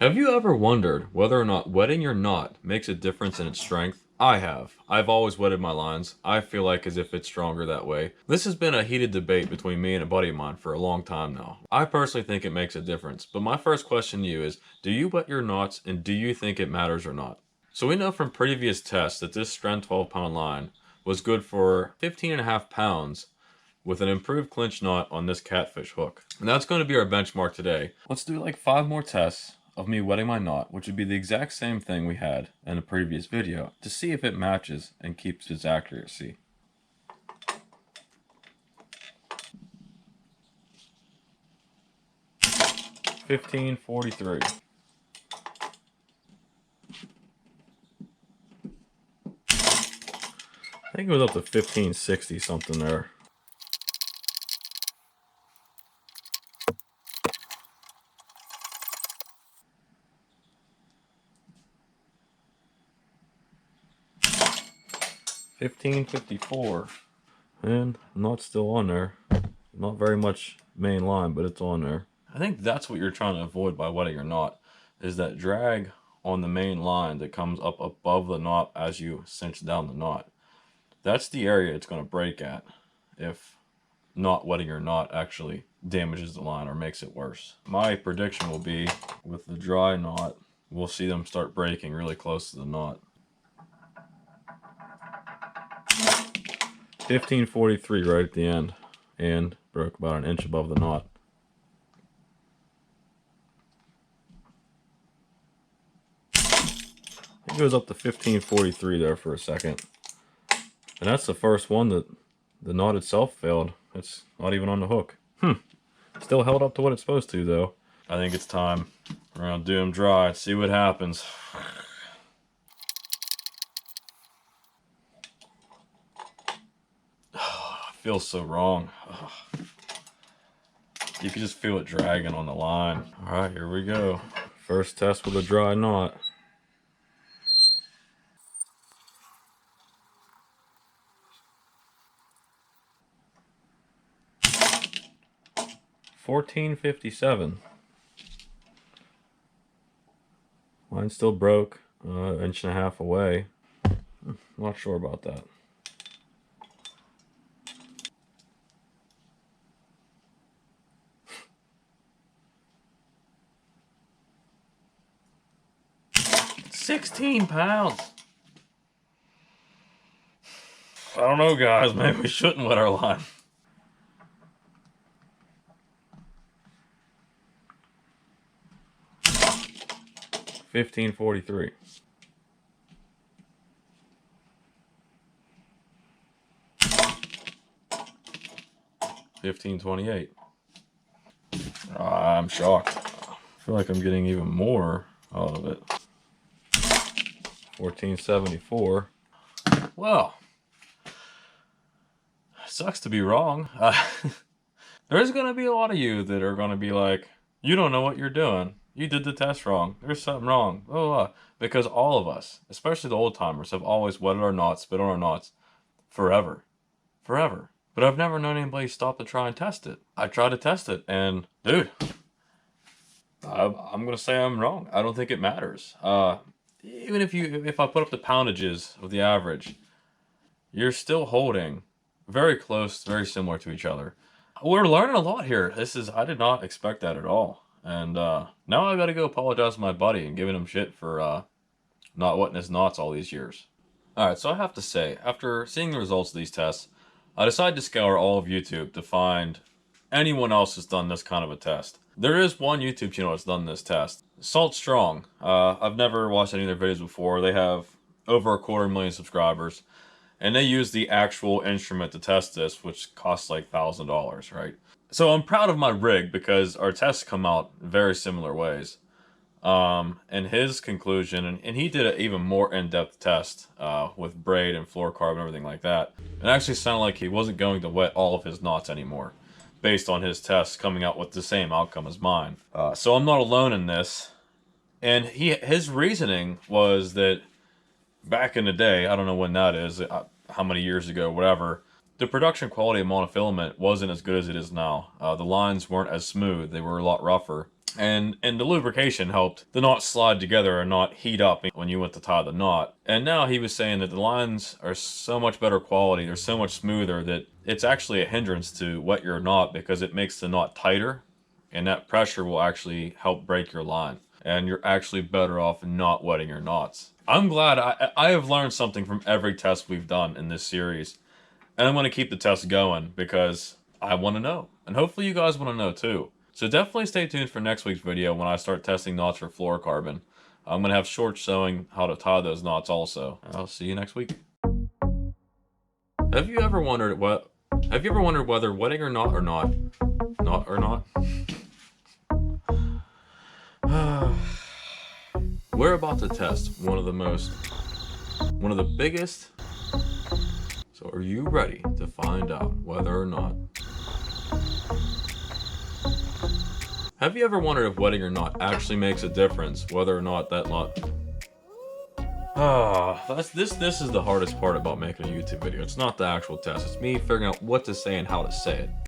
Have you ever wondered whether or not wetting your knot makes a difference in its strength? I have. I've always wetted my lines. I feel like as if it's stronger that way. This has been a heated debate between me and a buddy of mine for a long time now. I personally think it makes a difference, but my first question to you is, do you wet your knots and do you think it matters or not? So we know from previous tests that this strand 12-pound line was good for 15.5 pounds with an improved clinch knot on this catfish hook. And that's going to be our benchmark today. Let's do like 5 more tests of me wetting my knot, which would be the exact same thing we had in the previous video, to see if it matches and keeps its accuracy. $15.43. I think it was up to 15.60 something there. $15.54, and knot's still on there. Not very much main line, but it's on there. I think that's what you're trying to avoid by wetting your knot, is that drag on the main line that comes up above the knot as you cinch down the knot. That's the area it's going to break at if not wetting your knot actually damages the line or makes it worse. My prediction will be with the dry knot, we'll see them start breaking really close to the knot. 15.43 right at the end, and broke about an inch above the knot. It goes up to 15.43 there for a second. And that's the first one that the knot itself failed. It's not even on the hook. Still held up to what it's supposed to, though. I think it's time. We're gonna do them dry, see what happens. Feels so wrong. You can just feel it dragging on the line. All right, here we go. First test with a dry knot. $14.57. Mine still broke, inch and a half away. Not sure about that. £16. I don't know, guys. Maybe we shouldn't wet our line. $15.43. $15.28. I'm shocked. I feel like I'm getting even more out of it. $14.74. Well, sucks to be wrong. There's going to be a lot of you that are going to be like, you don't know what you're doing. You did the test wrong. There's something wrong. Blah, blah, blah. Because all of us, especially the old timers, have always wetted our knots, spit on our knots forever. Forever. But I've never known anybody stop to try and test it. I tried to test it, and dude, I'm going to say I'm wrong. I don't think it matters. Even if I put up the poundages of the average, you're still holding very close, very similar to each other. We're learning a lot here. I did not expect that at all. And now I got to go apologize to my buddy and giving him shit for not wetting his knots all these years. Alright, so I have to say, after seeing the results of these tests, I decided to scour all of YouTube to find anyone else who's done this kind of a test. There is one YouTube channel that's done this test. Salt Strong. I've never watched any of their videos before. They have over 250,000 subscribers. And they use the actual instrument to test this, which costs like $1,000, right? So I'm proud of my rig because our tests come out very similar ways. And his conclusion, and he did an even more in-depth test with braid and fluorocarbon and everything like that. It actually sounded like he wasn't going to wet all of his knots anymore, based on his tests coming out with the same outcome as mine. So I'm not alone in this. And his reasoning was that back in the day, I don't know when that is, how many years ago, whatever, the production quality of monofilament wasn't as good as it is now. The lines weren't as smooth, they were a lot rougher. And the lubrication helped the knot slide together and not heat up when you went to tie the knot. And now he was saying that the lines are so much better quality, they're so much smoother, that it's actually a hindrance to wet your knot because it makes the knot tighter, and that pressure will actually help break your line. And you're actually better off not wetting your knots. I'm glad I have learned something from every test we've done in this series. And I'm going to keep the test going because I want to know. And hopefully you guys want to know too. So definitely stay tuned for next week's video when I start testing knots for fluorocarbon. I'm going to have shorts showing how to tie those knots also. I'll see you next week. Have you ever wondered whether wetting your knot or not? We're about to test one of the biggest. So are you ready to find out whether or not? Have you ever wondered if wetting your knot actually makes a difference, whether or not that knot... This is the hardest part about making a YouTube video. It's not the actual test, it's me figuring out what to say and how to say it.